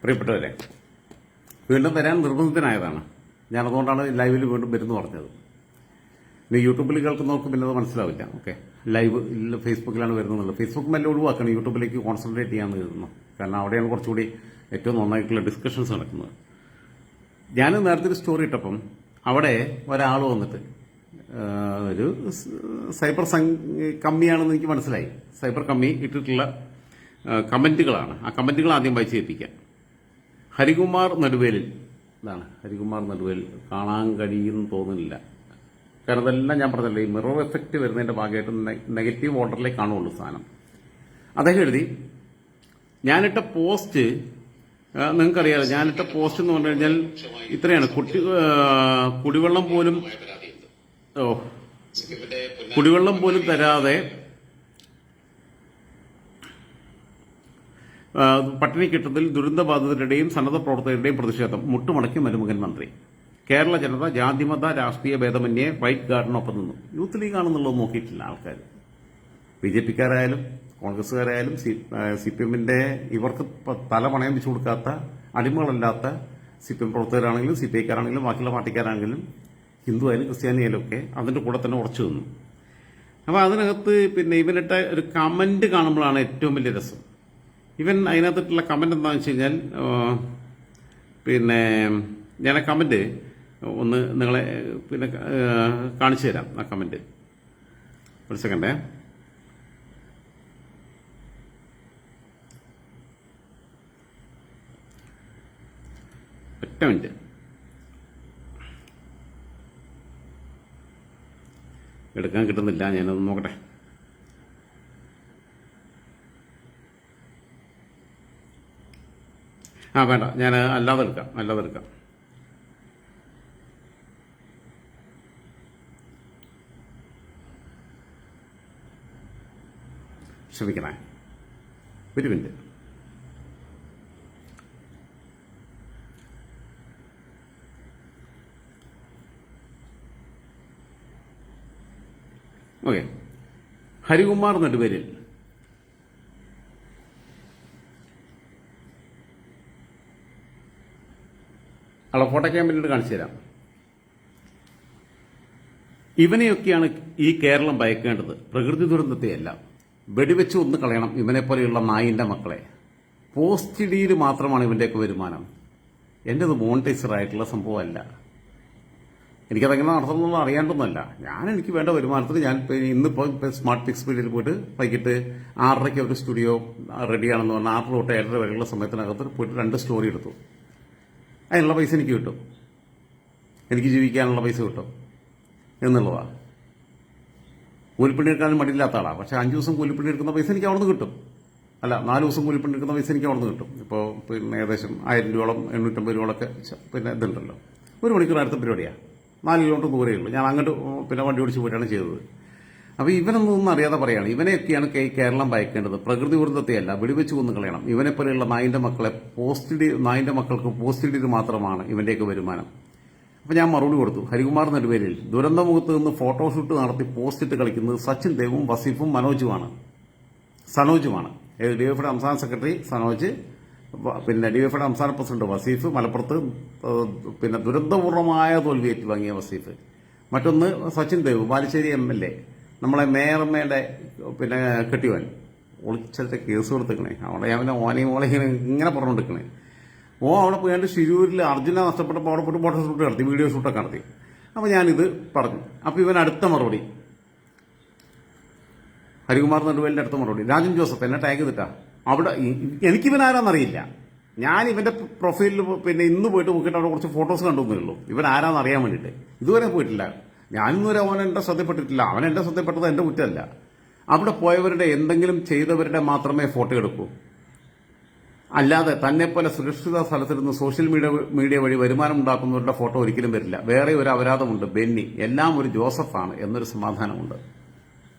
പ്രിയപ്പെട്ടവരെ, വീണ്ടും വരാൻ നിർബന്ധിതനായതാണ്. ഞാനതുകൊണ്ടാണ് ലൈവിൽ വീണ്ടും വരുന്നു പറഞ്ഞത്. ഇനി യൂട്യൂബിൽ കേൾക്കുന്നവർക്ക് പിന്നെ അത് മനസ്സിലാവില്ല. ഓക്കെ, ലൈവ് ഫേസ്ബുക്കിലാണ് വരുന്നത്. ഫേസ്ബുക്ക് മെല്ലെ ഒഴിവാക്കണം, യൂട്യൂബിലേക്ക് കോൺസെൻട്രേറ്റ് ചെയ്യാൻ കരുതുന്നു. കാരണം അവിടെയാണ് കുറച്ചുകൂടി ഏറ്റവും നന്നായിട്ടുള്ള ഡിസ്കഷൻസ് നടക്കുന്നത്. ഞാൻ നേരത്തെ ഒരു സ്റ്റോറി ഇട്ടപ്പം അവിടെ ഒരാൾ വന്നിട്ട് ഒരു സൈബർ കമ്മിയാണെന്ന് എനിക്ക് മനസ്സിലായി. സൈബർ കമ്മി ഇട്ടിട്ടുള്ള കമന്റുകളാണ്. ആ കമന്റുകൾ ആദ്യം വായിച്ച് കേൾപ്പിക്കാം. ഹരികുമാർ നടുവേലിൽ, ഇതാണ് ഹരികുമാർ നടുവേലിൽ. കാണാൻ കഴിയുമെന്ന് തോന്നുന്നില്ല, കാരണം അതെല്ലാം ഞാൻ പറഞ്ഞല്ലോ, ഈ മിറർ എഫക്റ്റ് വരുന്നതിന്റെ ഭാഗമായിട്ട് നെഗറ്റീവ് ഓർഡറിലേക്ക് കാണുള്ളൂ സാധനം. അദ്ദേഹം എഴുതി, ഞാനിട്ട പോസ്റ്റ് നിങ്ങൾക്കറിയാലോ, ഞാനിട്ട പോസ്റ്റ് എന്ന് പറഞ്ഞു കഴിഞ്ഞാൽ ഇത്രയാണ്. കുടിവെള്ളം പോലും തരാതെ പട്ടിണി കിട്ടത്തിൽ ദുരന്തബാധിതരുടെയും സന്നദ്ധ പ്രവർത്തകരുടെയും പ്രതിഷേധം. മുട്ടുമടക്കി മരുമകൻ മന്ത്രി. കേരള ജനത ജാതിമത രാഷ്ട്രീയ ഭേദമന്യേ വൈറ്റ് ഗാർഡിനൊപ്പം നിന്നു. യൂത്ത് ലീഗാണെന്നുള്ളത് നോക്കിയിട്ടില്ല ആൾക്കാർ. BJP-ക്കാരായാലും കോൺഗ്രസ്സുകാരായാലും CPM ഇവർക്ക് തല പണയം വെച്ചു കൊടുക്കാത്ത, അടിമകളല്ലാത്ത CPM പ്രവർത്തകരാണെങ്കിലും CPI-ക്കാരാണെങ്കിലും ബാക്കിയുള്ള പാർട്ടിക്കാരാണെങ്കിലും ഹിന്ദു ആയാലും ക്രിസ്ത്യാനിയായാലും ഒക്കെ അതിന്റെ കൂടെ തന്നെ ഉറച്ചു നിന്നു. അപ്പോൾ അതിനകത്ത് പിന്നെ ഇവനിട്ട ഒരു കമന്റ് കാണുമ്പോഴാണ് ഏറ്റവും വലിയ രസം. ഇവൻ അതിനകത്തിട്ടുള്ള കമന്റ് എന്താണെന്ന് വെച്ച് കഴിഞ്ഞാൽ, പിന്നെ ഞാൻ ആ കമന്റ് ഒന്ന് നിങ്ങളെ പിന്നെ കാണിച്ചു തരാം. ആ കമന്റ് ഒരു സെക്കൻഡേ. ഒറ്റ മിനിറ്റ്. എടുക്കാൻ കിട്ടുന്നില്ല, ഞാനത് നോക്കട്ടെ. വേണ്ട, ഞാൻ അല്ലാതെ എടുക്കാം. ക്ഷമിക്കണേ, ഒരു മിനിറ്റ്. ഓക്കെ, ഹരികുമാർ നടുവേലിൽ. അള ഫോട്ടോ ക്യാമ്പിനോട് കാണിച്ചു തരാം. ഇവനെയൊക്കെയാണ് ഈ കേരളം ഭയക്കേണ്ടത്, പ്രകൃതി ദുരന്തത്തെയല്ല. വെടിവെച്ച് ഒന്ന് കളയണം ഇവനെ പോലെയുള്ള നായിന്റെ മക്കളെ. പോസ്റ്റിഡിയിൽ മാത്രമാണ് ഇവന്റെയൊക്കെ വരുമാനം. എന്റേത് മോണിറ്റൈസർ ആയിട്ടുള്ള സംഭവമല്ല. എനിക്കതെങ്ങനെ നടത്തുന്നത് അറിയാണ്ടൊന്നുമല്ല. എനിക്ക് വേണ്ട വരുമാനത്തിന് ഞാൻ ഇന്നിപ്പോൾ സ്മാർട്ട് പിക്സ് ഫീൽഡിൽ പോയിട്ട് വൈകിട്ട് 6:30 ഒരു സ്റ്റുഡിയോ റെഡിയാണെന്ന് പറഞ്ഞാൽ 6 തൊട്ട് 7:30 വരെയുള്ള സമയത്തിനകത്ത് പോയിട്ട് 2 സ്റ്റോറി എടുത്തു. അതിനുള്ള പൈസ എനിക്ക് കിട്ടും, എനിക്ക് ജീവിക്കാനുള്ള പൈസ കിട്ടും എന്നുള്ളതാണ്. കൂലിപ്പണി എടുക്കാനും മടിയില്ലാത്ത ആളാണ്. പക്ഷെ 5 ദിവസം കൂലിപ്പണി എടുക്കുന്ന പൈസ എനിക്ക് അവിടുന്ന് കിട്ടും. അല്ല, 4 ദിവസം കൂലിപ്പണി എടുക്കുന്ന പൈസ എനിക്ക് അവിടുന്ന് കിട്ടും. ഇപ്പോൾ പിന്നെ ഏകദേശം 1000 രൂപയോളം 850 രൂപയോളൊക്കെ പിന്നെ ഇതുണ്ടല്ലോ. 1 മണിക്കൂർ അടുത്ത പരിപാടിയാണ്. 4 കിലോമീറ്റർ ദൂരേ ഉള്ളൂ. ഞാൻ അങ്ങോട്ട് പിന്നെ വണ്ടി ഓടിച്ച് പോയിട്ടാണ് ചെയ്തത്. അപ്പോൾ ഇവനൊന്നും അറിയാതെ പറയാണ്, ഇവനെയൊക്കെയാണ് കേരളം ഭയക്കേണ്ടത്, പ്രകൃതി ദുരന്തത്തെയല്ല. വെടിവെച്ച് കൊന്നു കളയണം ഇവനെ പോലെയുള്ള നായിന്റെ മക്കൾക്ക് പോസ്റ്റിഡിൽ മാത്രമാണ് ഇവന്റെയൊക്കെ വരുമാനം. അപ്പോൾ ഞാൻ മറുപടി കൊടുത്തു. ഹരികുമാർ നടുവേലിൽ ദുരന്തമുഖത്ത് നിന്ന് ഫോട്ടോഷൂട്ട് നടത്തി പോസ്റ്റിട്ട് കളിക്കുന്നത് സച്ചിൻ ദേവും വസീഫും സനോജുമാണ്. DYFയുടെ സംസ്ഥാന സെക്രട്ടറി സനോജ്, പിന്നെ DYFയുടെ സംസ്ഥാന പ്രസിഡന്റ് വസീഫ്, മലപ്പുറത്ത് പിന്നെ ദുരന്തപൂർണമായ തോൽവി ഏറ്റുവാങ്ങിയ വസീഫ്. മറ്റൊന്ന് സച്ചിൻ ദേവ്, ബാലുശ്ശേരി MLA, നമ്മളെ മേയർമ്മയുടെ പിന്നെ കെട്ടിയവൻ. ഒളിച്ചത്തെ കേസ് കൊടുത്തിക്കണേ. അവിടെ അവനെ ഓനെ ഇങ്ങനെ പറഞ്ഞുകൊണ്ടിരിക്കണേ. അവിടെ പോയാണ്ട് ശിരൂരിൽ അർജുന നഷ്ടപ്പെട്ടപ്പോൾ അവിടെ പോയിട്ട് ഫോട്ടോ ഷൂട്ട് നടത്തി, വീഡിയോ ഷൂട്ടൊക്കെ നടത്തി. അപ്പോൾ ഞാനിത് പറഞ്ഞു. അപ്പോൾ ഇവൻ അടുത്ത മറുപടി, ഹരികുമാർ നടുവേലിന്റെ അടുത്ത മറുപടി, രാജൻ ജോസഫ് എന്നെ ടാഗ് ചെയ്തിട്ടാ. അവിടെ എനിക്കിവൻ ആരാന്നറിയില്ല. ഞാൻ ഇവന്റെ പ്രൊഫൈലിൽ പിന്നെ ഇന്ന് പോയിട്ട് നോക്കിയിട്ട് അവിടെ കുറച്ച് ഫോട്ടോസ് കണ്ടുവന്നേ ഉള്ളൂ. ഇവൻ ആരാന്ന് അറിയാൻ വേണ്ടിയിട്ട് ഇതുവരെ പോയിട്ടില്ല. ഞാനിന്നുവരെ അവൻ എന്റെ ശ്രദ്ധപ്പെട്ടിട്ടില്ല. അവൻ എന്റെ ശ്രദ്ധപ്പെട്ടത് എന്റെ കുറ്റമല്ല. അവിടെ പോയവരുടെ എന്തെങ്കിലും ചെയ്തവരുടെ മാത്രമേ ഫോട്ടോ എടുക്കൂ. അല്ലാതെ തന്നെപ്പോലെ സുരക്ഷിത സ്ഥലത്തിരുന്ന് സോഷ്യൽ മീഡിയ വഴി വരുമാനം ഉണ്ടാക്കുന്നവരുടെ ഫോട്ടോ ഒരിക്കലും വരില്ല. വേറെ ഒരു അപരാധമുണ്ട്, ബെന്നി. എല്ലാം ഒരു ജോസഫാണ് എന്നൊരു സമാധാനമുണ്ട്.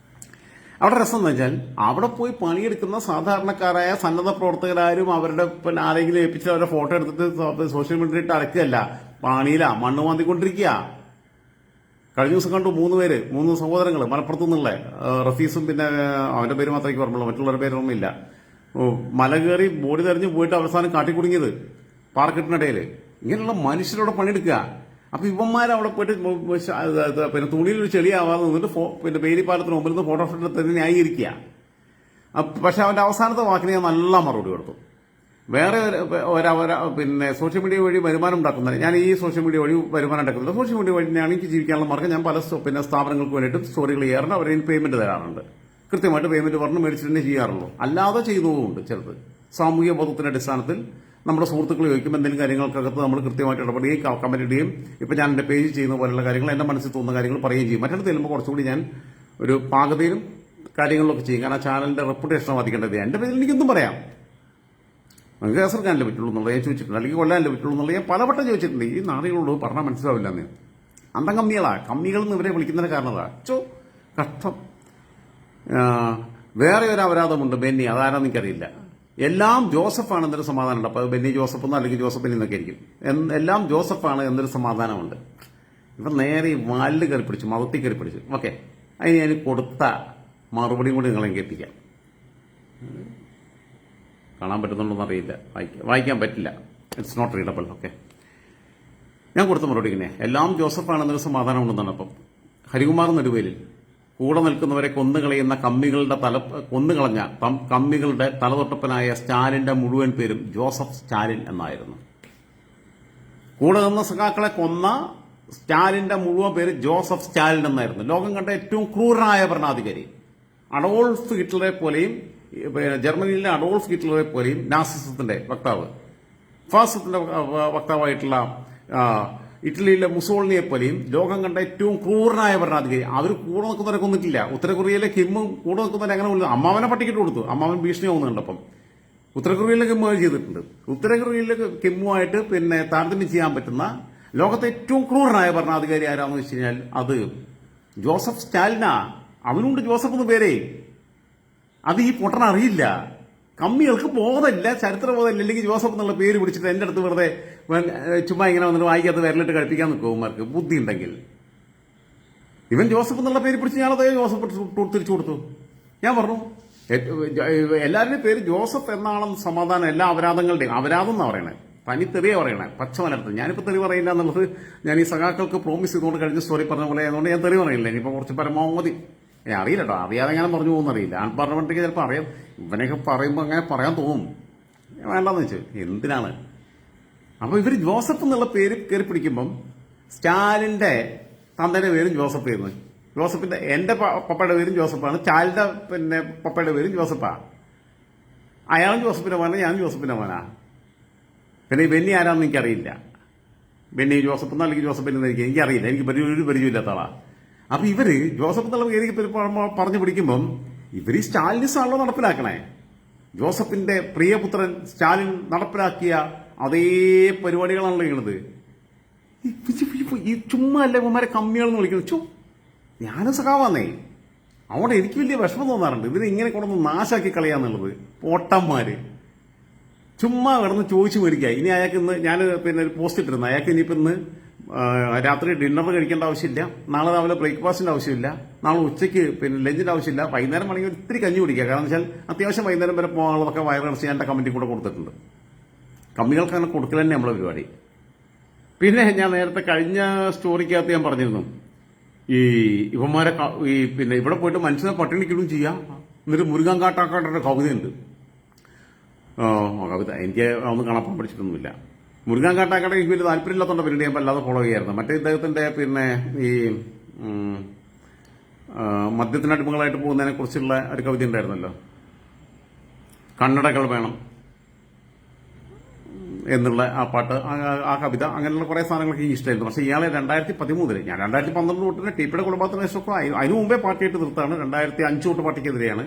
അവിടെ രസം എന്ന് വെച്ചാൽ അവിടെ പോയി പണിയെടുക്കുന്ന സാധാരണക്കാരായ സന്നദ്ധ പ്രവർത്തകരാരും അവരുടെ പിന്നെ ആരെങ്കിലും ഏൽപ്പിച്ച് അവരുടെ ഫോട്ടോ എടുത്തിട്ട് സോഷ്യൽ മീഡിയയിട്ട് അടയ്ക്കുകയല്ല, പണിയില മണ്ണ് മാന്തിക്കൊണ്ടിരിക്കുക. കഴിഞ്ഞ ദിവസം കണ്ടു 3 സഹോദരങ്ങൾ മലപ്പുറത്തു നിന്നുള്ള, റഫീസും പിന്നെ അവന്റെ പേര് മാത്രമേ ഓർമ്മയുള്ളൂ, മറ്റുള്ളവരുടെ പേര് ഓർമ്മയില്ല. മല കയറി ബോഡി തെരഞ്ഞു പോയിട്ട് അവസാനം കാട്ടിക്കുടുങ്ങിയത് പാറക്കെട്ടിനിടയിൽ. ഇങ്ങനെയുള്ള മനുഷ്യരോടെ പണിയെടുക്കുക. അപ്പൊ ഇവന്മാരവിടെ പോയിട്ട് പിന്നെ തുണിയിൽ ഒരു ചെളിയാവാതെ നിന്നിട്ട് പിന്നെ ബേലിപ്പാലത്തിന് മുമ്പിൽ നിന്ന് ഫോട്ടോ എടുത്ത് ന്യായീകരിക്കുക. പക്ഷെ അവന്റെ അവസാനത്തെ വാക്കിന് ഞാൻ നല്ല മറുപടി കൊടുത്തു. വേറെ പിന്നെ സോഷ്യൽ മീഡിയ വഴി വരുമാനം ഉണ്ടാക്കുന്നത്, ഞാൻ ഈ സോഷ്യൽ മീഡിയ വഴി വരുമാനം ഉണ്ടാക്കുന്നില്ല. സോഷ്യൽ മീഡിയ വഴി ഞാൻ എനിക്ക് ജീവിക്കാനുള്ള മാർഗ്ഗം ഞാൻ പല പിന്നെ സ്ഥാപനങ്ങൾക്ക് വേണ്ടിയിട്ട് സ്റ്റോറികൾ ചെയ്യാറുണ്ട്. അവരെ പേയ്മെന്റ് തരാറുണ്ട്. കൃത്യമായിട്ട് പേയ്മെന്റ് പറഞ്ഞ് മേടിച്ചിട്ട് തന്നെ ചെയ്യാറുള്ളൂ. അല്ലാതെ ചെയ്യുന്നതുമുണ്ട് ചിലത്. സാമൂഹിക ബോധത്തിന്റെ അടിസ്ഥാനത്തിൽ നമ്മുടെ സുഹൃത്തുക്കൾ ചോദിക്കും എന്തെങ്കിലും കാര്യങ്ങൾക്കകത്ത് നമ്മൾ കൃത്യമായിട്ട് ഇടപെടുകയും കമന്റ് ഇടുകയും ഇപ്പം ഞാൻ എൻ്റെ പേജ് ചെയ്യുന്ന പോലുള്ള കാര്യങ്ങൾ എൻ്റെ മനസ്സിൽ തോന്നുന്ന കാര്യങ്ങൾ പറയുകയും ചെയ്യും. മറ്റൊരു ചെല്ലുമ്പോൾ കുറച്ചുകൂടി ഞാൻ ഒരു പാകതയിലും കാര്യങ്ങളിലൊക്കെ ചെയ്യും. കാരണം ആ ചാനലിന്റെ റെപ്യൂട്ടേഷൻ ബാധിക്കേണ്ടത്. എൻ്റെ പേരിൽ എനിക്കൊന്നും പറയാം. നിങ്ങൾക്ക് കേസെടുക്കാനല്ലേ പറ്റുള്ളൂ എന്നുള്ളത് ഞാൻ ചോദിച്ചിട്ടുണ്ട്, അല്ലെങ്കിൽ കൊല്ലാനല്ലേ പറ്റുള്ളൂ എന്നുള്ളത് ഞാൻ പലവട്ടം ചോദിച്ചിട്ടുണ്ട്. ഈ നാടുകളോട് പറഞ്ഞാൽ മനസ്സിലാവില്ല എന്ന്. അന്തം കമ്മികൾ എന്ന് ഇവരെ വിളിക്കുന്നതിന് കാരണം കഷ്ടം. വേറെ ഒരു അപരാധമുണ്ട്, ബെന്നി. അതാരാന്ന് എനിക്കറിയില്ല. എല്ലാം ജോസഫാണ് എന്നൊരു സമാധാനമുണ്ട്. അപ്പോൾ ബെന്നി ജോസഫ് എന്നോ അല്ലെങ്കിൽ ജോസഫ് ബെന്നി എന്നൊക്കെ ആയിരിക്കും. എല്ലാം ജോസഫാണ് എന്നൊരു സമാധാനമുണ്ട്. ഇവർ നേരെ വാലിൽ കയറി പിടിച്ചു, മതത്തിൽ കയറി പിടിച്ചു. ഓക്കെ, അതിന് ഞാൻ കൊടുത്ത മറുപടിയും കൂടി നിങ്ങളെ കേൾപ്പിക്കാം. കാണാൻ പറ്റുന്നുണ്ടോന്ന് അറിയില്ല, വായിക്കാൻ പറ്റില്ല. It's not readable. ഓക്കെ, ഞാൻ കൊടുത്ത മറുപടി ഇങ്ങനെ: എല്ലാം ജോസഫാണെന്നൊരു സമാധാനം ഉണ്ടെന്നാണ്. അപ്പം ഹരികുമാർ നെടുവേലിൽ കൂടെ നിൽക്കുന്നവരെ കൊന്നുകളയുന്ന കൊന്നുകളഞ്ഞ കമ്മികളുടെ തലതൊട്ടപ്പനായ സ്റ്റാലിന്റെ മുഴുവൻ പേരും ജോസഫ് സ്റ്റാലിൻ എന്നായിരുന്നു. കൂടെ നിന്ന സഖാക്കളെ കൊന്ന സ്റ്റാലിന്റെ മുഴുവൻ പേര് ജോസഫ് സ്റ്റാലിൻ എന്നായിരുന്നു. ലോകം കണ്ട ഏറ്റവും ക്രൂരനായ ഭരണാധികാരി. അഡോൾഫ് ഹിറ്റ്ലറെ പോലെയും ജർമ്മനിയിലെ അഡോൾഫ് ഹിറ്റ്ലറെ പോലെയും നാസിസത്തിന്റെ വക്താവ്, ഫാസിസത്തിന്റെ വക്താവായിട്ടുള്ള ഇറ്റലിയിലെ മുസോളിനിയെ പോലെയും ലോകം കണ്ട ഏറ്റവും ക്രൂരനായ ഭരണാധികാരി. അവർ കൂടെ നിൽക്കുന്നവരെ കൊന്നിട്ടില്ല. ഉത്തര കൊറിയയിലെ കിമ്മും കൂടെ നിൽക്കുന്നവരെ അങ്ങനെ കൊല്ലുന്നു. അമ്മാവനെ പട്ടിക്കിട്ട് കൊടുത്തു. അമ്മാവൻ ഭീഷണി ആവുന്നുണ്ടപ്പം ഉത്തര കൊറിയയിലെ കിമ്മു ചെയ്തിട്ടുണ്ട്. ഉത്തര കൊറിയയിലെ കിമ്മുമായിട്ട് പിന്നെ താരതമ്യം ചെയ്യാൻ പറ്റുന്ന ലോകത്തെ ഏറ്റവും ക്രൂരനായ ഭരണാധികാരി ആരാന്ന് വെച്ച് കഴിഞ്ഞാൽ അത് ജോസഫ് സ്റ്റാലിനാ. അവനുണ്ട് ജോസഫ് എന്ന് പേരേ. അത് ഈ പൊട്ടൻ അറിയില്ല. കമ്മികൾക്ക് ബോധമില്ല, ചരിത്രബോധമില്ല. അല്ലെങ്കിൽ ജോസഫ് എന്നുള്ള പേര് പിടിച്ചിട്ട് എന്റെ അടുത്ത് വെറുതെ ചുമ്മാ ഇങ്ങനെ വന്നിട്ട് വായിക്കാത്ത വിരലിട്ട് കഴിപ്പിക്കാൻ നിൽക്കുമാർക്ക് ബുദ്ധി ഉണ്ടെങ്കിൽ. ഇവൻ ജോസഫ് എന്നുള്ള പേര് പിടിച്ച് ഞാനതേ ജോസഫ് തിരിച്ചു കൊടുത്തു. ഞാൻ പറഞ്ഞു എല്ലാവരുടെയും പേര് ജോസഫ് എന്നാണെന്ന് സമാധാനം. എല്ലാ അപരാധങ്ങളുടെയും അപരാധം എന്നാ പറയണേ, തനി തെറിയ പറയണേ, പച്ചമലർത്ത്. ഞാനിപ്പോൾ തെറി പറയില്ല എന്നുള്ളത് ഞാൻ ഈ സഖാക്കൾക്ക് പ്രോമിസ് ചെയ്തുകൊണ്ട് കഴിഞ്ഞ സ്റ്റോറി പറഞ്ഞ പോലെ ആയതുകൊണ്ട് ഞാൻ തെറി പറയില്ല. ഇനിയിപ്പോൾ കുറച്ച് പരമാവധി ഞാൻ അറിയില്ല കേട്ടോ, അറിയാതെ അങ്ങനെ പറഞ്ഞു പോകുന്നറിയില്ല. അൺപാർലമെന്ററി ചിലപ്പോൾ അറിയാം. ഇവനൊക്കെ പറയുമ്പോൾ അങ്ങനെ പറയാൻ തോന്നും. വേണ്ടെന്ന് വെച്ചു എന്തിനാണ്. അപ്പൊ ഇവർ ജോസഫ് എന്നുള്ള പേര് കയറി പിടിക്കുമ്പം സ്റ്റാലിന്റെ തന്തയുടെ പേരും ജോസഫ് ആയിരുന്നു. ജോസഫിന്റെ എന്റെ പപ്പയുടെ പേരും ജോസഫാണ്, സ്റ്റാലിന്റെ പിന്നെ പപ്പയുടെ പേരും ജോസഫാ. അയാളും ജോസഫിന്റെ മോനാ, ഞാനും ജോസഫിന്റെ മോനാ. പിന്നെ ഈ ബെന്നി ആരാന്ന് എനിക്കറിയില്ല. ബെന്നി ജോസഫ് എന്നോ അല്ലെങ്കിൽ ജോസഫ് ബെന്നി എനിക്കറിയില്ല. എനിക്ക് ഒരു പരിചയമില്ലാത്ത ആളാ. അപ്പൊ ഇവര് ജോസഫ് എന്നുള്ള പേര് പറഞ്ഞു പിടിക്കുമ്പം ഇവര് ഈ സ്റ്റാലിനിസമാണല്ലോ നടപ്പിലാക്കണേ. ജോസഫിന്റെ പ്രിയപുത്രൻ സ്റ്റാലിൻ നടപ്പിലാക്കിയ അതേ പരിപാടികളാണല്ലോ ചെയ്യണത്. ഈ ചുമ്മാ അല്ലേ ഇവന്മാരെ കമ്മികളെന്ന് വിളിക്കുന്നത്. ഞാനും സഖാവാന്നേ. അവിടെ എനിക്ക് വലിയ വിഷമം തോന്നാറുണ്ട്. ഇവര് ഇങ്ങനെ കൊണ്ടൊന്ന് നാശാക്കി കളയാന്നുള്ളത്. പൊട്ടന്മാര് ചുമ്മാ കിടന്ന് ചോദിച്ചു മേടിക്കുക. ഇനി അയാൾക്ക് ഇന്ന് ഞാൻ പിന്നെ ഒരു പോസ്റ്റ് ഇട്ടിരുന്നു, അയാൾക്ക് ഇനിയിപ്പോൾ ഇന്ന് രാത്രി ഡിന്നർ കഴിക്കേണ്ട ആവശ്യമില്ല, നാളെ രാവിലെ ബ്രേക്ക്ഫാസ്റ്റിന്റെ ആവശ്യമില്ല, നാളെ ഉച്ചയ്ക്ക് പിന്നെ ലഞ്ചിന്റെ ആവശ്യമില്ല, വൈകുന്നേരം വേണമെങ്കിൽ ഒത്തിരി കഞ്ഞി കുടിക്കുക. കാരണം വെച്ചാൽ അത്യാവശ്യം വൈകുന്നേരം വരെ പോകാനുള്ളതൊക്കെ വയറിറച്ചി ഞാൻ കമന്റിൽ കൂടെ കൊടുത്തിട്ടുണ്ട്. കമ്മികൾക്ക് അങ്ങനെ കൊടുക്കൽ തന്നെ നമ്മളെ പരിപാടി. പിന്നെ ഞാൻ നേരത്തെ കഴിഞ്ഞ സ്റ്റോറിക്കകത്ത് ഞാൻ പറഞ്ഞിരുന്നു, ഈ ഇവന്മാരെ ഈ പിന്നെ ഇവിടെ പോയിട്ട് മനുഷ്യനെ പട്ടിണിക്കിടും ചെയ്യാം. എന്നിട്ട് മുരുകൻ കാട്ടാക്കാട്ടൊരു കവിതയുണ്ട്. കവിത എനിക്ക് ഒന്നും കാണാൻ പഠിച്ചിട്ടൊന്നുമില്ല. മുരുകൻ കാട്ടാക്കാട്ടെ എനിക്ക് വലിയ താല്പര്യമില്ലാത്തതുകൊണ്ട് പിന്നീട് ഞാൻ വല്ലാതെ ഫോളോ ചെയ്യായിരുന്നു. മറ്റേ ഇദ്ദേഹത്തിന്റെ പിന്നെ ഈ മദ്യത്തിനടിമകളായിട്ട് പോകുന്നതിനെ കുറിച്ചുള്ള ഒരു കവിത ഉണ്ടായിരുന്നല്ലോ, കണ്ണടകൾ വേണം എന്നുള്ള ആ പാട്ട്, ആ കവിത, അങ്ങനെയുള്ള കുറെ സാധനങ്ങളൊക്കെ എനിക്ക് ഇഷ്ടമായിരുന്നു. പക്ഷേ ഇയാളെ 2013 ഞാൻ 2012 തൊട്ട് ടിപ്പിയുടെ കുടുംബത്തിന് ശേഷമൊക്കെ അതിനു മുമ്പേ പാർട്ടിയായിട്ട് നിർത്താണ്. 2005 തൊട്ട് പാർട്ടിക്കെതിരെയാണ്.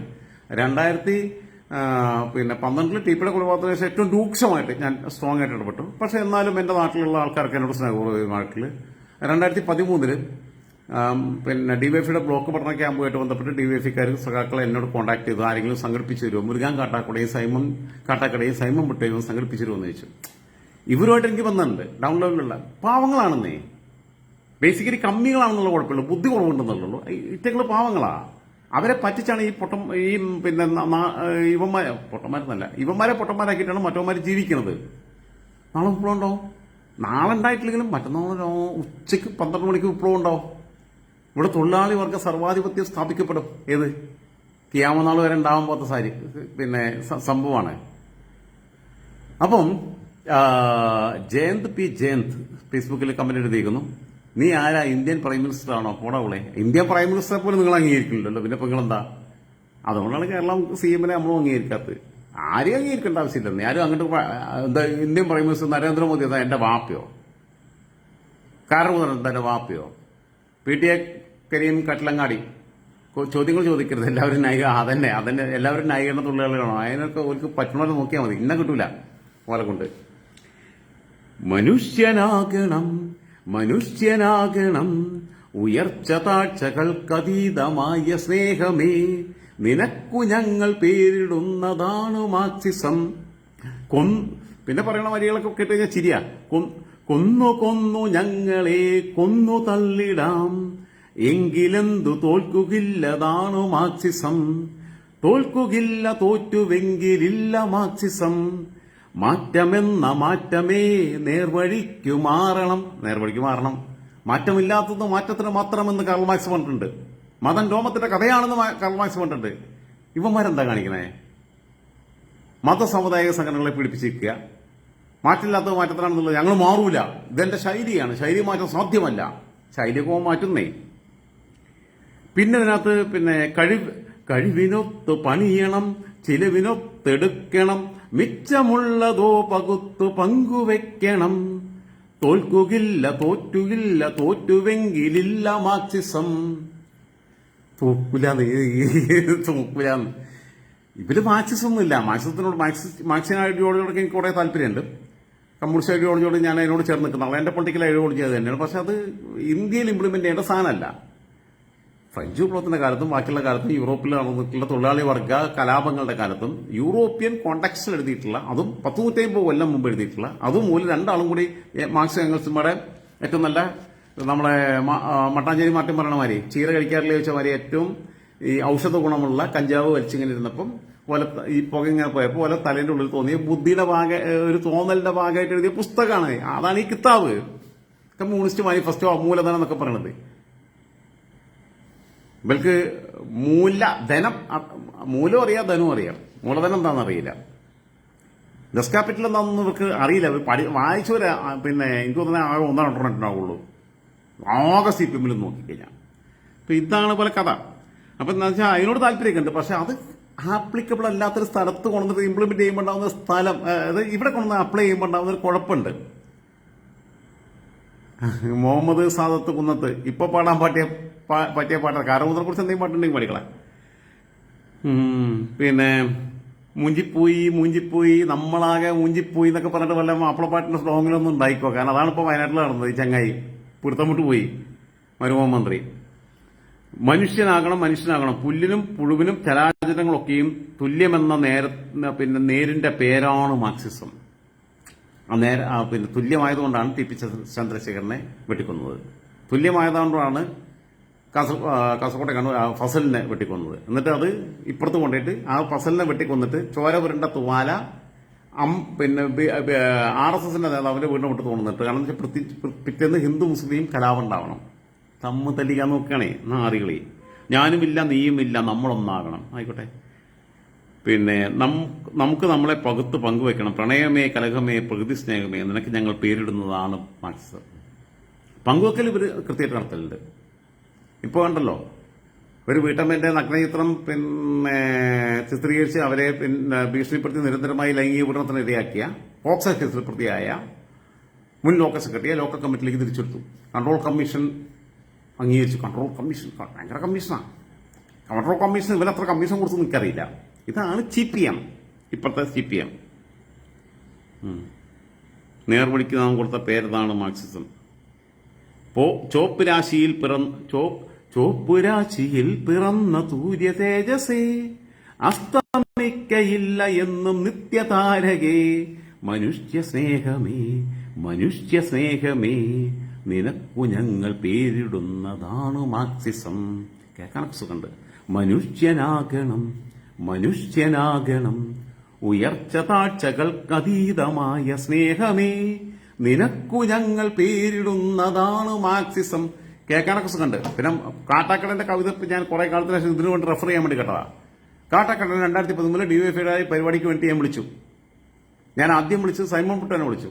2012 ടിപ്പിയുടെ കുടുംബത്തിന് ശേഷം ഏറ്റവും രൂക്ഷമായിട്ട് ഞാൻ സ്ട്രോങ് ആയിട്ട് ഇടപെട്ടു. പക്ഷെ എന്നാലും എന്റെ നാട്ടിലുള്ള ആൾക്കാർക്ക് എന്നോട് സ്നേഹപൂർവ്വം നാട്ടിൽ 2013 പിന്നെ ഡിവൈഎഫിയുടെ ബ്ലോക്ക് പഠന ക്യാമ്പുമായിട്ട് ബന്ധപ്പെട്ട് ഡിവൈഎഫിക്കാർ സഖാക്കളെ എന്നോട് കോൺടാക്ട് ചെയ്തു. ആരെങ്കിലും സംഘടിപ്പിച്ചു തരുമോ, മുരുകാൻ കാട്ടാക്കടയും സൈമൺ മുട്ടയും സംഘടിപ്പിച്ചു തരുമെന്ന് ചോദിച്ചു. ഇവരുമായിട്ട് എനിക്ക് ബന്ധമുണ്ട്. ഡൗൺ ലെവലിലുള്ള പാവങ്ങളാണെന്നേ, ബേസിക്കലി കമ്മികളാണെന്നുള്ള കുഴപ്പമില്ല, ബുദ്ധി കുറവുണ്ടെന്നുള്ളൂ. ഇറ്റങ്ങൾ പാവങ്ങളാ. അവരെ പറ്റിച്ചാണ് ഈ പിന്നെ ഇവന്മാരെ പൊട്ടന്മാരാക്കിയിട്ടാണ് മറ്റവന്മാർ ജീവിക്കുന്നത്. നാളെ വിപ്ലവം ഉണ്ടാവും. നാളെ ഉണ്ടായിട്ടില്ലെങ്കിലും മറ്റന്നാൾ ഉച്ചയ്ക്ക് 12 മണിക്ക് വിപ്ലവം ഉണ്ടാവും. ഇവിടെ തൊഴിലാളി വർഗ സർവാധിപത്യം സ്ഥാപിക്കപ്പെടും. ഏത് കിയാമനാൾ വരെ ഉണ്ടാവാൻ പോകാത്ത സംഭവമാണ്. അപ്പം ജയന്ത് ഫേസ്ബുക്കിൽ കമന്റ് എഴുതിയിരിക്കുന്നു, നീ ആരാ, ഇന്ത്യൻ പ്രൈം മിനിസ്റ്റർ ആണോ? പോടാവളെ, ഇന്ത്യൻ പ്രൈം മിനിസ്റ്ററെ പോലും നിങ്ങൾ അംഗീകരിക്കില്ലല്ലോ, പിന്നെ ഇപ്പൊ നിങ്ങളെന്താ? അതുകൊണ്ടാണ് കേരളം CM-നെ നമ്മളും അംഗീകരിക്കാത്തത്. ആരെയും അംഗീകരിക്കേണ്ട ആവശ്യമില്ലെന്ന്. ആരും അങ്ങോട്ട് എന്താ ഇന്ത്യൻ പ്രൈം മിനിസ്റ്റർ നരേന്ദ്രമോദി എന്താ എന്റെ വാപ്പയോ? കാരണം എന്താ എന്റെ വാപ്പയോ? PTA കരീം കട്ടിലങ്ങാടി ചോദ്യങ്ങൾ ചോദിക്കരുത്. എല്ലാവരും അതന്നെ എല്ലാവരും ന്യായീകരണ തൊഴിലാളികളാണോ? അതിനൊക്കെ അവർക്ക് പറ്റുന്നത് നോക്കിയാൽ മതി. ഇന്ന കിട്ടൂല ഓലെ കൊണ്ട്. മനുഷ്യനാകണം ഉയർച്ച താഴ്ചകൾക്കതീതമായ സ്നേഹമേ, നിനക്കു ഞങ്ങൾ പേരിടുന്നതാണ് മാർക്സിസം. പിന്നെ പറയണ വരികളൊക്കെ കേട്ടുകഴിഞ്ഞാൽ ചിരിയാ. കൊന്നു ഞങ്ങളെ കൊന്നു തള്ളിടാം, എങ്കിലെന്തു തോൽക്കുകില്ലതാണ് മാർക്സിസം. തോൽക്കുകില്ല തോറ്റുവെങ്കിലില്ല മാർക്സിസം. മാറ്റമെന്ന മാറ്റമേ നേർവഴിക്കു മാറണം. മാറ്റമില്ലാത്തത് മാറ്റത്തിന് മാത്രമെന്ന് കാർൾ മാർക്സ് പറഞ്ഞിട്ടുണ്ട്. മതം രോമത്തിന്റെ കഥയാണെന്ന് കാർൾ മാർക്സ് പറഞ്ഞിട്ടുണ്ട്. ഇവന്മാരെന്താ കാണിക്കണേ? മതസമുദായിക സംഘടനകളെ പീഡിപ്പിച്ചിരിക്കുക. മാറ്റില്ലാത്തത് മാറ്റത്തിനാണെന്നുള്ളത്. ഞങ്ങൾ മാറൂല, ഇതെന്റെ ശൈലിയാണ്, ശൈലി മാറ്റം സാധ്യമല്ല. ശൈലിയൊക്കെ മാറ്റുന്നേ. പിന്നെ ഇതിനകത്ത് കഴിവിനൊത്ത് പണിയണം, ചിലവിനൊത്തെടുക്കണം, മിച്ചമുള്ളതോ പകുത്തു പങ്കുവെക്കണം. തോൽക്കുകില്ല തോറ്റുവെങ്കിലില്ല മാർക്സിസം. തോക്കൂലാന്ന്. ഇവര് മാർക്സിസം ഒന്നുമില്ല. മാർക്സിയൻ ഐഡിയോളജിയോടൊക്കെ എനിക്ക് കുറെ താല്പര്യമുണ്ട്. കമ്മ്യൂണിസ്റ്റ് ഐഡിയോളജിയോട് ഞാൻ അതിനോട് ചേർന്ന് നിൽക്കുന്നത്. എന്റെ പൊളിറ്റിക്കൽ ഐഡിയോളജി അത് തന്നെയാണ്. പക്ഷെ അത് ഇന്ത്യയിൽ ഇംപ്ലിമെന്റ് ചെയ്യേണ്ട സാധനമല്ല. ഫ്രഞ്ച് വിപ്ലവത്തിന്റെ കാലത്തും ബാക്കിയുള്ള കാലത്തും യൂറോപ്പിൽ നടന്നിട്ടുള്ള തൊഴിലാളി വർഗ കലാപങ്ങളുടെ കാലത്തും യൂറോപ്യൻ കോണ്ടക്സ്റ്റിൽ എഴുതിയിട്ടുള്ള, അതും 150 കൊല്ലം മുമ്പ് എഴുതിയിട്ടുള്ള, അതും മൂലം രണ്ടാളും കൂടി മാർക്സ് എംഗൽസുമാരെ ഏറ്റവും നല്ല നമ്മളെ മട്ടാഞ്ചേരി മാർട്ടിൻ പറഞ്ഞ മാതിരി ചീര കഴിക്കാറില്ല ചോദിച്ച മാതിരി ഏറ്റവും ഈ ഔഷധ ഗുണമുള്ള കഞ്ചാവ് വലിച്ചിങ്ങനെ ഇരുന്നപ്പം ഈ പുക ഇങ്ങനെ പോയപ്പോൾ പോലെ തലേന്റെ ഉള്ളിൽ തോന്നിയ ബുദ്ധിയുടെ ഒരു തോന്നലിന്റെ ഭാഗമായിട്ട് എഴുതിയ പുസ്തകമാണ്. അതാണ് ഈ കിതാബ്. കമ്മ്യൂണിസ്റ്റ് മാനിഫെസ്റ്റോ മൂലധനം എന്നൊക്കെ പറയണത്. ഇവർക്ക് മൂലം അറിയാം, ധനം അറിയാം. മൂലധനം എന്താണെന്ന് അറിയില്ല. ദസ് ക്യാപിറ്റൽ എന്താണെന്ന് ഇവർക്ക് അറിയില്ല. വായിച്ചവരെ എനിക്ക് തോന്നുന്നത് ആകെ 1-2 ഉണ്ടാവുള്ളൂ. ആകെ CPM നോക്കിക്കഴിഞ്ഞാൽ. അപ്പൊ ഇതാണ് പോലെ കഥ. അപ്പൊ എന്താ വെച്ചാൽ അതിനോട് താല്പര്യമൊക്കെ ഉണ്ട്. പക്ഷെ അത് ആപ്ലിക്കബിൾ അല്ലാത്തൊരു സ്ഥലത്ത് കൊണ്ടുവന്നിട്ട് ഇംപ്ലിമെന്റ് ചെയ്യുമ്പോൾ ഉണ്ടാവുന്ന സ്ഥലം, ഇവിടെ കൊണ്ടുവന്ന് അപ്ലൈ ചെയ്യുമ്പോൾ ഉണ്ടാവുന്ന ഒരു കുഴപ്പമുണ്ട്. മുഹമ്മദ് സാദത്ത് കുന്നത്ത് ഇപ്പൊ പാടാൻ പറ്റിയ പാട്ടാണ്. കാരമുദ്രനെ കുറിച്ച് എന്തെങ്കിലും പാട്ടുണ്ടെങ്കിൽ പഠിക്കളെ. മൂഞ്ചിപ്പോയി നമ്മളാകെ മൂഞ്ചിപ്പോയി എന്നൊക്കെ പറഞ്ഞിട്ട് വല്ല മാപ്പിളപ്പാട്ടിന്റെ സ്ലോങ്ങിലൊന്നും ഉണ്ടായിക്കോ. കാരണം അതാണ് ഇപ്പൊ വയനാട്ടിൽ നടന്നത്. ഈ ചങ്ങായി പുറത്തമിട്ട് പോയി മരുമോൻ മന്ത്രി. മനുഷ്യനാകണം പുല്ലിനും പുഴുവിനും ചരാചരങ്ങളൊക്കെയും തുല്യമെന്ന നേരിന്റെ പേരാണ് മാർക്സിസം. തുല്യമായതുകൊണ്ടാണ് TP ചന്ദ്രശേഖരനെ വെട്ടിക്കൊന്നത്. തുല്യമായതുകൊണ്ടാണ് കാസർകോട്ടെ ഫസലിനെ വെട്ടിക്കൊന്നത്. എന്നിട്ട് അത് ഇപ്പുറത്ത് കൊണ്ടിട്ട് ആ ഫസലിനെ വെട്ടിക്കൊന്നിട്ട് ചോര പുരണ്ട തുവാല RSSന്റെ നേതാവിന്റെ വീടിനെ വിട്ട് തോന്നുന്നിട്ട്. കാരണം പിറ്റേന്ന് ഹിന്ദു മുസ്ലിം കലാപം ഉണ്ടാവണം. തമ്മ് തല്ലിക്കാൻ നോക്കുകയാണേ നാറികളി. ഞാനുമില്ല നീയുമില്ല നമ്മളൊന്നാകണം. ആയിക്കോട്ടെ. നമുക്ക് നമ്മളെ പകുത്ത് പങ്കുവെക്കണം. പ്രണയമേ കലഹമേ പ്രകൃതി സ്നേഹമേ നിനക്ക് ഞങ്ങൾ പേരിടുന്നതാണ് മാർക്സിസം. പങ്കുവെക്കൽ ഇവർ കൃത്യമായിട്ട് നടത്തലുണ്ട്. ഇപ്പോൾ കണ്ടല്ലോ, ഒരു വീട്ടമ്മന്റെ നഗ്നചിത്രം ചിത്രീകരിച്ച് അവരെ ഭീഷണിപ്പെടുത്തി നിരന്തരമായി ലൈംഗിക പീഡനത്തിന് ഇരയാക്കിയ പോക്സോ കേസിൽ പ്രതിയായ മുൻ ലോക്കൽ സെക്രട്ടറിയെ ലോക്കൽ കമ്മിറ്റിയിലേക്ക് തിരിച്ചെടുത്തു. കൺട്രോൾ കമ്മീഷൻ അംഗീകരിച്ചു. കൺട്രോൾ കമ്മീഷൻ ഭയങ്കര കമ്മീഷനാണ്. കൺട്രോൾ കമ്മീഷൻ ഇവരത്ര കമ്മീഷൻ കൊടുത്തു എനിക്കറിയില്ല. ഇതാണ് CPM, ഇപ്പോഴത്തെ CPM. നേർവഴിക്ക് നാം കൊടുത്ത പേരതാണ് മാർക്സിസം. ചോപ്പ് രാശിയിൽ പിറന്ന സൂര്യ തേജസേ, അസ്തമിക്കയില്ല എന്നും നിത്യതാരകേ, മനുഷ്യ സ്നേഹമേ നിനക്കു ഞങ്ങൾ പേരിടുന്നതാണ് മാർക്സിസം. കേൾക്കാനൊക്കെ സുഖമുണ്ട്. മനുഷ്യനാകണം മനുഷ്യനാകണം ഉയർച്ച താഴ്ചകൾക്കതീതമായ സ്നേഹമേ നിനക്കു ഞങ്ങൾ പേരിടുന്നതാണ് മാർക്സിസം. കേൾക്കാനൊക്കെ സുഖമുണ്ട്. പിന്നെ കാട്ടാക്കടന്റെ കവിത ഞാൻ കുറെ കാലത്തിന് ശേഷം ഇതിനു കൊണ്ട് റെഫർ ചെയ്യാൻ വേണ്ടി കേട്ടതാ. കാട്ടാക്കടൻ 2013 ഡിവൈഎഫ്ഐയുടെ പരിപാടിക്ക് വേണ്ടി ഞാൻ വിളിച്ചു. ഞാൻ ആദ്യം വിളിച്ചത് സൈമൺ പുട്ടനെ വിളിച്ചു.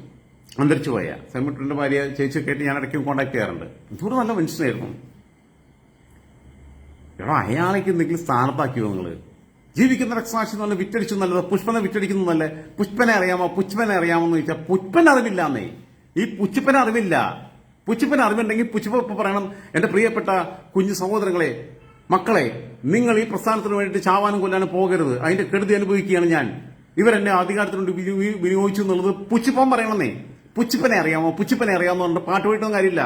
അന്തരിച്ചു പോയ സൈമൺ പുട്ടന്റെ ഭാര്യ ചേച്ചി കേട്ട് ഞാൻ ഇടയ്ക്കും കോൺടാക്ട് ചെയ്യാറുണ്ട്. ഇതൊരു നല്ല മനുഷ്യനായിരുന്നു. എടോ അയാളേക്ക് എന്തെങ്കിലും സ്ഥാനത്താക്കിയോ നിങ്ങൾ? ജീവിക്കുന്ന രക്തസാക്ഷി എന്ന് പറഞ്ഞാൽ വിറ്റടിച്ചു നല്ലത് പുഷ്പനെ വിറ്റടിക്കുന്നതല്ലേ? പുഷ്പനെ അറിയാമോ എന്ന് ചോദിച്ചാൽ പുഷ്പൻ അറിവില്ലാന്നേ. ഈ പുഷ്പന് അറിവില്ല. പുഷ്പന് അറിവുണ്ടെങ്കിൽ പുഷ്പ പറയണം, എന്റെ പ്രിയപ്പെട്ട കുഞ്ഞു സഹോദരങ്ങളെ, മക്കളെ, നിങ്ങൾ ഈ പ്രസ്ഥാനത്തിന് വേണ്ടിയിട്ട് ചാവാനും കൊല്ലാനും പോകരുത്. അതിന്റെ കെടുതി അനുഭവിക്കുകയാണ് ഞാൻ. ഇവരെന്നെ അധികാരത്തിനുണ്ട് വിനിയോഗിച്ചു എന്നുള്ളത് പുഷ്പം പറയണമെന്നേ. പുഷ്പനെ അറിയാമോ എന്ന് പറഞ്ഞിട്ട് പാട്ട് പോയിട്ടൊന്നും കാര്യമില്ല.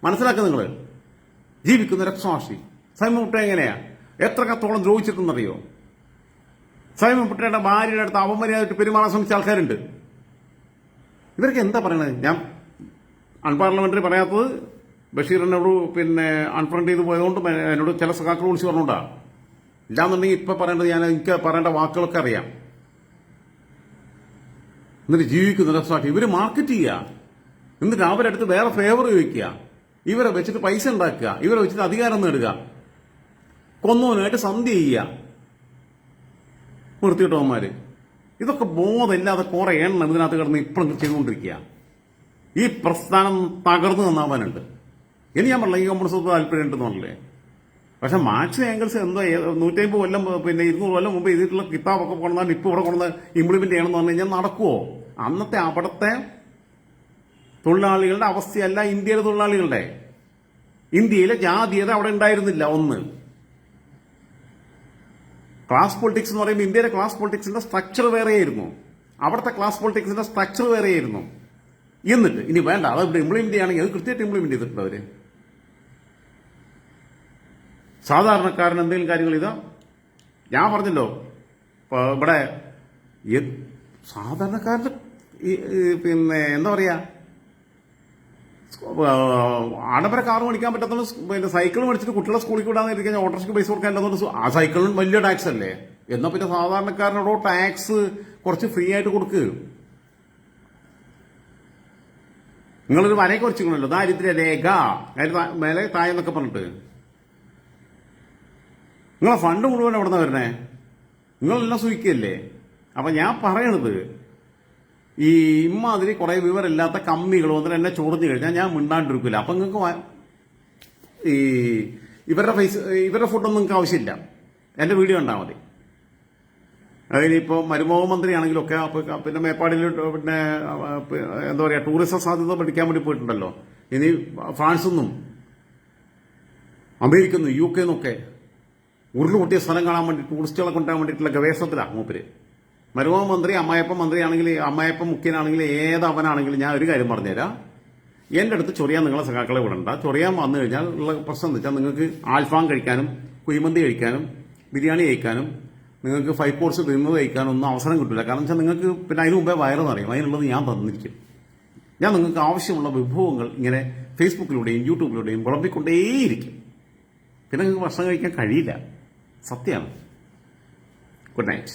മനസ്സിലാക്കുക നിങ്ങൾ. ജീവിക്കുന്ന രക്തസാക്ഷി സൈമൺ പുട്ട എങ്ങനെയാ എത്ര കത്തോളം ദ്രോഹിച്ചിട്ടെന്നറിയോ? സൈമൺ പുട്ടയുടെ ഭാര്യയുടെ അടുത്ത് അപമര്യാദയായിട്ട് പെരുമാറാൻ ശ്രമിച്ച ആൾക്കാരുണ്ട്. ഇവർക്ക് എന്താ പറയണത്? ഞാൻ അൺപാർലമെന്ററി പറയാത്തത് ബഷീർ എന്നോട് അൺഫ്രണ്ട് ചെയ്ത് പോയതുകൊണ്ട് എന്നോട് ചില സഖാക്കൾ വിളിച്ച് പറഞ്ഞുകൊണ്ടാ. ഇല്ലാന്നുണ്ടെങ്കിൽ ഇപ്പൊ പറയേണ്ടത് എനിക്ക് പറയേണ്ട വാക്കുകളൊക്കെ അറിയാം. എന്നിട്ട് ജീവിക്കുന്ന രക്ഷാട്ടി ഇവര് മാർക്കറ്റ് ചെയ്യുക. എന്നിട്ട് അവരടുത്ത് വേറെ ഫേവർ ചോദിക്കുക. ഇവരെ വെച്ചിട്ട് പൈസ ഉണ്ടാക്കുക. ഇവരെ വെച്ചിട്ട് അധികാരം നേടുക. കൊന്നവനായിട്ട് സന്ധ്യ ചെയ്യുക. വൃത്തിയിട്ടവന്മാര്. ഇതൊക്കെ ബോധമില്ലാതെ കുറെ എണ്ണം ഇതിനകത്ത് കിടന്ന് ഇപ്പോഴും ചെയ്തുകൊണ്ടിരിക്കുക. ഈ പ്രസ്ഥാനം തകർന്നു നന്നാവാനുണ്ട്. ഇനി ഞാൻ പറഞ്ഞ ഈ കമ്മ്യൂണിസ്റ്റ് താല്പര്യമുണ്ടെന്ന് പറഞ്ഞില്ലേ? പക്ഷെ മാർക്സ് ഏംഗൽസ് എന്തോ 150 കൊല്ലം 200 കൊല്ലം മുമ്പ് എഴുതിയിട്ടുള്ള കിതാബൊക്കെ കൊണ്ടാൽ ഇപ്പൊ ഇവിടെ കൊണ്ടുവന്ന് ഇംപ്ലിമെന്റ് ചെയ്യണമെന്ന് പറഞ്ഞു കഴിഞ്ഞാൽ നടക്കുവോ? അന്നത്തെ അവിടുത്തെ തൊഴിലാളികളുടെ അവസ്ഥയല്ല ഇന്ത്യയിലെ തൊഴിലാളികളുടെ. ഇന്ത്യയിലെ ജാതീയത അവിടെ ഉണ്ടായിരുന്നില്ല. ഒന്ന്, ക്ലാസ് പൊളിറ്റിക്സ് എന്ന് പറയുമ്പോൾ ഇന്ത്യയിലെ ക്ലാസ് പൊളിറ്റിക്സിന്റെ സ്ട്രക്ചർ വേറെയായിരുന്നു. അവിടുത്തെ ക്ലാസ് പൊളിറ്റിക്സിന്റെ സ്ട്രക്ചർ വേറെയായിരുന്നു. എന്നിട്ട് ഇനി വേണ്ട, അത് ഇവിടെ ഇംപ്ലിമെന്റ് ചെയ്യുകയാണെങ്കിൽ അത് കൃത്യമായിട്ട് ഇംപ്ലിമെന്റ് ചെയ്തിട്ടുണ്ട് അവര്. സാധാരണക്കാരൻ എന്തെങ്കിലും കാര്യങ്ങൾ ഇതാ ഞാൻ പറഞ്ഞല്ലോ. ഇവിടെ സാധാരണക്കാരന്റെ എന്താ പറയാ, ആഡംബര കാർ മേടിക്കാൻ പറ്റാത്ത സൈക്കിൾ മേടിച്ചിട്ട് കുട്ടികളെ സ്കൂളിൽ വിടാൻ ഇരിക്കാൻ ഓട്ടോറിക്ഷയ്ക്ക് പൈസ കൊടുക്കാൻ ഇല്ലാത്തതുകൊണ്ട് ആ സൈക്കിളിന് വലിയ ടാക്സ് അല്ലേ? എന്നാൽ പിന്നെ സാധാരണക്കാരനോടോ ടാക്സ് കുറച്ച് ഫ്രീ ആയിട്ട് കൊടുക്കുക. നിങ്ങളൊരു വരയൊക്കെ വെച്ചിട്ടുണ്ടല്ലോ, ദാരിദ്ര്യ രേഖ മേലെ താഴെന്നൊക്കെ പറഞ്ഞിട്ട്. നിങ്ങളെ ഫണ്ട് മുഴുവൻ എവിടെ നിന്നാ വരണേ? നിങ്ങളെല്ലാം സൂഹിക്കല്ലേ? അപ്പൊ ഞാൻ പറയണത്, ഈ ഇമ്മാതിരി കുറെ വിവരമില്ലാത്ത കമ്മികൾ വന്നിട്ട് എന്നെ ചോദിച്ചു കഴിഞ്ഞാൽ ഞാൻ മിണ്ടാണ്ടിരിക്കില്ല. അപ്പൊ നിങ്ങൾക്ക് ഈ ഇവരുടെ ഫുഡൊന്നും നിങ്ങൾക്ക് ആവശ്യമില്ല. എന്റെ വീഡിയോ കണ്ടാൽ മതി. അതിനിപ്പോ മരുമോഹ മന്ത്രിയാണെങ്കിലും ഒക്കെ പിന്നെ മേപ്പാടിയിൽ എന്താ പറയാ ടൂറിസം സാധ്യത പഠിക്കാൻ വേണ്ടി പോയിട്ടുണ്ടല്ലോ. ഇനി ഫ്രാൻസിൽ അമേരിക്കയിൽ നിന്നും UK എന്നൊക്കെ ഉരുളുപൊട്ടിയ സ്ഥലം കാണാൻ വേണ്ടി ടൂറിസ്റ്റുകളെ കൊണ്ടുപോകാൻ വേണ്ടിയിട്ടുള്ള ഗവേഷണത്തിലാണ് മൂപ്പര്. മരുമോഹ മന്ത്രി അമ്മായപ്പൻ മന്ത്രിയാണെങ്കിൽ അമ്മായപ്പൻ മുഖ്യനാണെങ്കിൽ ഏതവനാണെങ്കിലും ഞാൻ ഒരു കാര്യം പറഞ്ഞുതരാം. എന്റെ അടുത്ത് ചൊറിയാൻ നിങ്ങളെ സഖാക്കളെ വിടണ്ട. ചൊറിയാൻ വന്നു കഴിഞ്ഞാൽ ഉള്ള പ്രശ്നം എന്ന് വെച്ചാൽ നിങ്ങൾക്ക് ആൽഫാം കഴിക്കാനും കുഴിമന്തി കഴിക്കാനും ബിരിയാണി കഴിക്കാനും നിങ്ങൾക്ക് 5 കോഴ്സ് തിന്നത് കഴിക്കാനും ഒന്നും അവസരം കിട്ടില്ല. കാരണം വെച്ചാൽ നിങ്ങൾക്ക് പിന്നെ അതിന് മുമ്പേ വയറ് നിറയും. അതിനുള്ളത് ഞാൻ തന്നിരിക്കും. ഞാൻ നിങ്ങൾക്ക് ആവശ്യമുള്ള വിഭവങ്ങൾ ഇങ്ങനെ ഫേസ്ബുക്കിലൂടെയും യൂട്യൂബിലൂടെയും വിളമ്പിക്കൊണ്ടേയിരിക്കും. പിന്നെ നിങ്ങൾക്ക് ഭക്ഷണം കഴിക്കാൻ കഴിയില്ല. സത്യമാണ്. Good night.